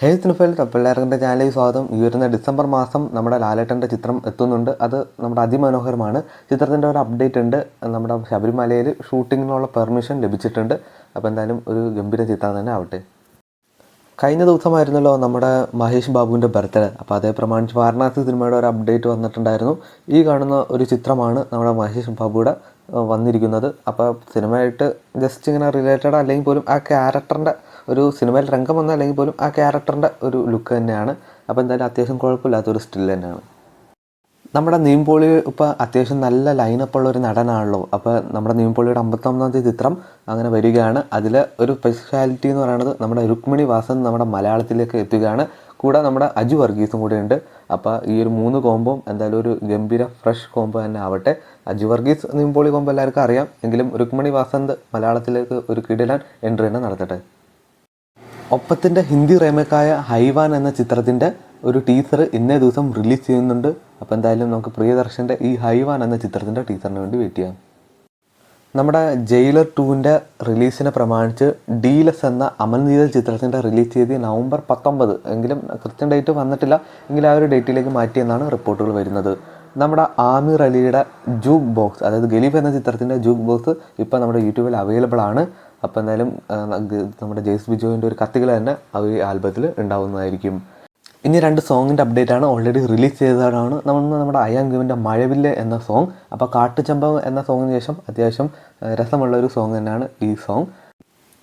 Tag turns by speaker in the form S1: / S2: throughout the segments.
S1: ഹേ സിനിഫയിൽ തപ്പിള്ളേർക്കിൻ്റെ ചാനലിൽ സ്വാഗതം. ഈ വരുന്ന ഡിസംബർ മാസം നമ്മുടെ ലാലേട്ടൻ്റെ ചിത്രം എത്തുന്നുണ്ട്. അത് നമ്മുടെ അതിമനോഹരമാണ്. ചിത്രത്തിൻ്റെ ഒരു അപ്ഡേറ്റ് ഉണ്ട്. നമ്മുടെ ശബരിമലയിൽ ഷൂട്ടിങ്ങിനുള്ള പെർമിഷൻ ലഭിച്ചിട്ടുണ്ട്. അപ്പോൾ എന്തായാലും ഒരു ഗംഭീര ചിത്രം തന്നെ ആവട്ടെ. കഴിഞ്ഞ ദിവസമായിരുന്നല്ലോ നമ്മുടെ മഹേഷ് ബാബുവിൻ്റെ ബർത്ത്ഡേ. അപ്പോൾ അതേ പ്രമാണിച്ച് വാരണാസി സിനിമയുടെ ഒരു അപ്ഡേറ്റ് വന്നിട്ടുണ്ടായിരുന്നു. ഈ കാണുന്ന ഒരു ചിത്രമാണ് നമ്മുടെ മഹേഷ് ബാബുയുടെ വന്നിരിക്കുന്നത്. അപ്പോൾ സിനിമയായിട്ട് ജസ്റ്റ് ഇങ്ങനെ റിലേറ്റഡ് അല്ലെങ്കിൽ പോലും ആ ക്യാരക്ടറിൻ്റെ ഒരു സിനിമയിൽ രംഗം വന്ന അല്ലെങ്കിൽ പോലും ആ ക്യാരക്ടറിൻ്റെ ഒരു ലുക്ക് തന്നെയാണ്. അപ്പോൾ എന്തായാലും അത്യാവശ്യം കുഴപ്പമില്ലാത്തൊരു സ്റ്റിൽ തന്നെയാണ്. നമ്മുടെ നീംപോളി ഇപ്പോൾ അത്യാവശ്യം നല്ല ലൈനപ്പുള്ള ഒരു നടനാണല്ലോ. അപ്പോൾ നമ്മുടെ നീംപോളിയുടെ 51ാമത്തെ ചിത്രം അങ്ങനെ വരികയാണ്. അതിൽ ഒരു സ്പെഷ്യാലിറ്റി എന്ന് പറയുന്നത് നമ്മുടെ രുക്മിണി വാസൻ നമ്മുടെ മലയാളത്തിലേക്ക് എത്തുകയാണ്. കൂടെ നമ്മുടെ അജു വർഗീസും കൂടെ ഉണ്ട്. അപ്പോൾ ഈ ഒരു 3 കോംബോം എന്തായാലും ഒരു ഗംഭീര ഫ്രഷ് കോംബോ തന്നെ ആവട്ടെ. അജു വർഗീസ് നീംപോളി കോംബോ എല്ലാവർക്കും അറിയാം. എങ്കിലും രുക്മിണി വാസന്ത് മലയാളത്തിലേക്ക് ഒരു കിടിലൻ എൻട്രി തന്നെ നടത്തട്ടെ. ഒപ്പത്തിൻ്റെ ഹിന്ദി റീമേക്കായ ഹൈവാൻ എന്ന ചിത്രത്തിൻ്റെ ഒരു ടീസർ ഇന്നേ ദിവസം റിലീസ് ചെയ്യുന്നുണ്ട്. അപ്പോൾ എന്തായാലും നമുക്ക് പ്രിയദർശൻ്റെ ഈ ഹൈവാൻ എന്ന ചിത്രത്തിൻ്റെ ടീസറിന് വേണ്ടി വെയിറ്റ് ചെയ്യാം. നമ്മുടെ ജയിലർ 2ൻ്റെ റിലീസിനെ പ്രമാണിച്ച് ഡീലസ് എന്ന അമൽനീരൽ ചിത്രത്തിൻ്റെ റിലീസ് ചെയ്ത് നവംബർ 19, എങ്കിലും കൃത്യം ഡേറ്റ് വന്നിട്ടില്ല. എങ്കിലും ആ ഒരു ഡേറ്റിലേക്ക് മാറ്റിയെന്നാണ് റിപ്പോർട്ടുകൾ വരുന്നത്. നമ്മുടെ ആമിർ അലിയുടെ ജൂക്ക് ബോക്സ്, അതായത് ഗലീഫ് എന്ന ചിത്രത്തിൻ്റെ ജൂക്ക് ബോക്സ് ഇപ്പോൾ നമ്മുടെ യൂട്യൂബിൽ അവൈലബിൾ ആണ്. അപ്പോൾ എന്തായാലും നമ്മുടെ ജെയ്സ് ബിജോയിൻ്റെ ഒരു കത്തികൾ തന്നെ ഈ ആൽബത്തിൽ ഉണ്ടാവുന്നതായിരിക്കും. ഇനി 2 സോങ്ങിൻ്റെ അപ്ഡേറ്റ് ആണ്. ഓൾറെഡി റിലീസ് ചെയ്തതാണ് നമ്മുടെ അയാൻ ഗിവിൻ്റെ മഴവില്ല് എന്ന സോങ്. അപ്പോൾ കാട്ടുചമ്പകം എന്ന സോങ്ങിന് ശേഷം അത്യാവശ്യം രസമുള്ളൊരു സോങ് തന്നെയാണ് ഈ സോങ്.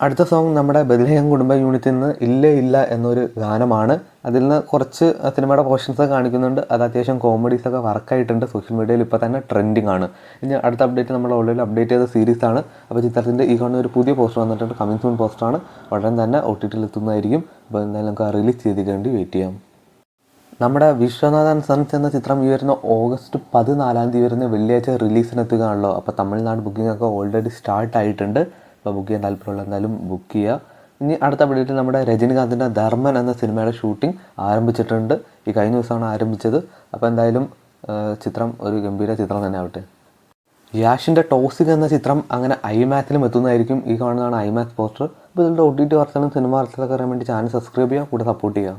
S1: അടുത്ത സോങ് നമ്മുടെ ബദ്ലഹേം കുടുംബ യൂണിറ്റിൽ നിന്ന് ഇല്ല ഇല്ല എന്നൊരു ഗാനമാണ്. അതിൽ നിന്ന് കുറച്ച് സിനിമയുടെ പോർഷൻസ് കാണിക്കുന്നുണ്ട്. അത് അത്യാവശ്യം കോമഡീസൊക്കെ വർക്കായിട്ടുണ്ട്. സോഷ്യൽ മീഡിയയിൽ ഇപ്പോൾ തന്നെ ട്രെൻഡിങ് ആണ്. ഇനി അടുത്ത അപ്ഡേറ്റ് നമ്മൾ ഓൾറെഡി അപ്ഡേറ്റ് ചെയ്ത സീരീസാണ്. അപ്പോൾ ചിത്രത്തിൻ്റെ ഈ കാണുന്ന ഒരു പുതിയ പോസ്റ്റർ വന്നിട്ടുണ്ട്. കമ്മിങ് സൂൺ പോസ്റ്ററാണ്. ഉടൻ തന്നെ OTTയിൽ എത്തുന്നതായിരിക്കും. അപ്പോൾ എന്തായാലും നമുക്ക് റിലീസ് ചെയ്തിട്ട് വേണ്ടി വെയിറ്റ് ചെയ്യാം. നമ്മുടെ വിശ്വനാഥൻ സൺസ് എന്ന ചിത്രം ഈ വരുന്ന ഓഗസ്റ്റ് 14 വരുന്ന വെള്ളിയാഴ്ച റിലീസിനെത്തുകയാണല്ലോ. അപ്പോൾ തമിഴ്നാട് ബുക്കിംഗ് ഒക്കെ ഓൾറെഡി സ്റ്റാർട്ട് ആയിട്ടുണ്ട്. അപ്പോൾ ബുക്ക് ചെയ്യാൻ താല്പര്യമുള്ള എന്തായാലും ബുക്ക് ചെയ്യുക. ഇനി അടുത്ത അപ്ഡേറ്റ് നമ്മുടെ രജനികാന്തിൻ്റെ ധർമ്മൻ എന്ന സിനിമയുടെ ഷൂട്ടിംഗ് ആരംഭിച്ചിട്ടുണ്ട്. ഈ കഴിഞ്ഞ ദിവസമാണ് ആരംഭിച്ചത്. അപ്പോൾ എന്തായാലും ചിത്രം ഒരു ഗംഭീര ചിത്രം തന്നെ ആവട്ടെ. യാഷിൻ്റെ ടോസിക് എന്ന ചിത്രം അങ്ങനെ ഐമാക്സിലും എത്തുന്നതായിരിക്കും. ഈ കാണുന്നതാണ് ഐമാക്സ് പോസ്റ്റർ. അപ്പോൾ ഇതിൻ്റെ OTT വർഷനും സിനിമ വർഷത്തിലൊക്കെ അറിയാൻ വേണ്ടി ചാനൽ സബ്സ്ക്രൈബ് ചെയ്യുക, കൂടെ സപ്പോർട്ട് ചെയ്യുക.